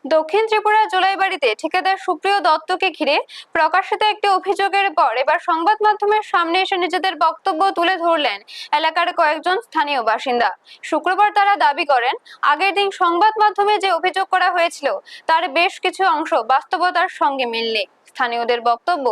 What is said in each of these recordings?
দক্ষিণ ত্রিপুরার জোলাইবাড়িতে ঠিকাদার সুপ্রিয় দত্তকে ঘিরে প্রকাশিত একটি অভিযোগের পর এবার সংবাদ মাধ্যমের সামনে এসে নিজেদের বক্তব্য তুলে ধরলেন এলাকার কয়েকজন স্থানীয় বাসিন্দা। শুক্রবার তারা দাবি করেন, আগের দিন সংবাদ মাধ্যমে যে অভিযোগ করা হয়েছিল তার বেশ কিছু অংশ বাস্তবতার সঙ্গে মিল নেই। স্থানীয়দের বক্তব্য,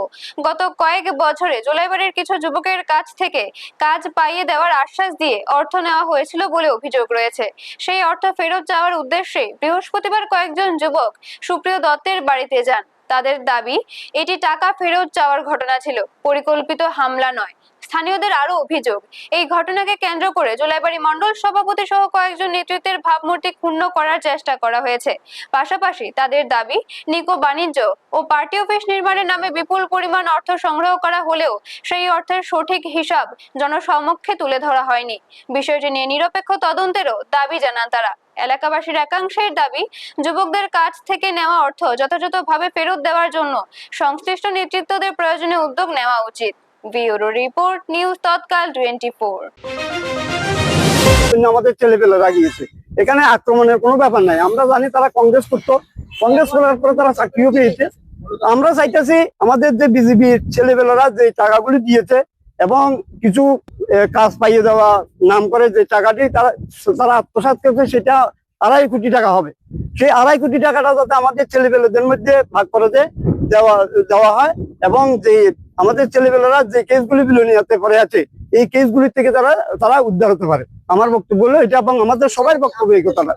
গত কয়েক বছরে জোলাইবাড়ির কিছু যুবকের কাছ থেকে কাজ পাইয়ে দেওয়ার আশ্বাস দিয়ে অর্থ নেওয়া হয়েছিল বলে অভিযোগ রয়েছে। সেই অর্থ ফেরত যাওয়ার উদ্দেশ্যে বৃহস্পতিবার কয়েকজন যুবক সুপ্রিয় দত্তের বাড়িতে যান। তাদের দাবি, এটি টাকা ফেরত যাওয়ার ঘটনা ছিল, পরিকল্পিত হামলা নয়। স্থানীয়দের আরো অভিযোগ, এই ঘটনাকে কেন্দ্র করে জোলাইবাড়ি মণ্ডল সভাপতি সহ কয়েকজন নেতৃত্বের ভাবমূর্তি ক্ষুণ্ণ করার চেষ্টা করা হয়েছে। পাশাপাশি তাদের দাবি, নিকো বাণিজ্য ও পার্টি অফিস নির্মাণের নামে বিপুল পরিমাণ অর্থ সংগ্রহ করা হলেও সেই অর্থের সঠিক হিসাব জনসমক্ষে তুলে ধরা হয়নি। বিষয়টি নিয়ে নিরপেক্ষ তদন্তেরও দাবি জানান তারা। এলাকাবাসীর একাংশের দাবি, যুবকদের কাছ থেকে নেওয়া অর্থ যথাযথভাবে ফেরত দেওয়ার জন্য সংশ্লিষ্ট নেতৃত্বদের প্রয়োজনে উদ্যোগ নেওয়া উচিত। ব্যুরো রিপোর্ট, নিউজ তৎকাল 24। আমাদের ছেলেপেলেরা গিয়েছে, এখানে আক্রমণের কোনো ব্যাপার নাই। আমরা জানি তারা কংগ্রেস করতো, কংগ্রেস করার পরে তারা চাকরিও পেয়েছে। আমরা চাইতেছি আমাদের যে বিজেপির ছেলেপেলেরা যে টাকাগুলি দিয়েছে এবং কিছু কাজ পাইয়ে দেওয়া নাম করে যে টাকাটি তারা আত্মসাৎ করেছে, সেটা 2.5 কোটি টাকা হবে। সেই 2.5 কোটি টাকাটা যাতে আমাদের ছেলেপেলেদের মধ্যে ভাগ করে দেওয়া হয় এবং যে আমাদের ছেলেপেলেরা যে কেসগুলি বিলোনিয়াতে পড়ে আছে, এই কেসগুলি থেকে তারা উদ্ধার হতে পারে। আমার বক্তব্য হলো এটা এবং আমাদের সবাই বক্তব্য এই কথাটা।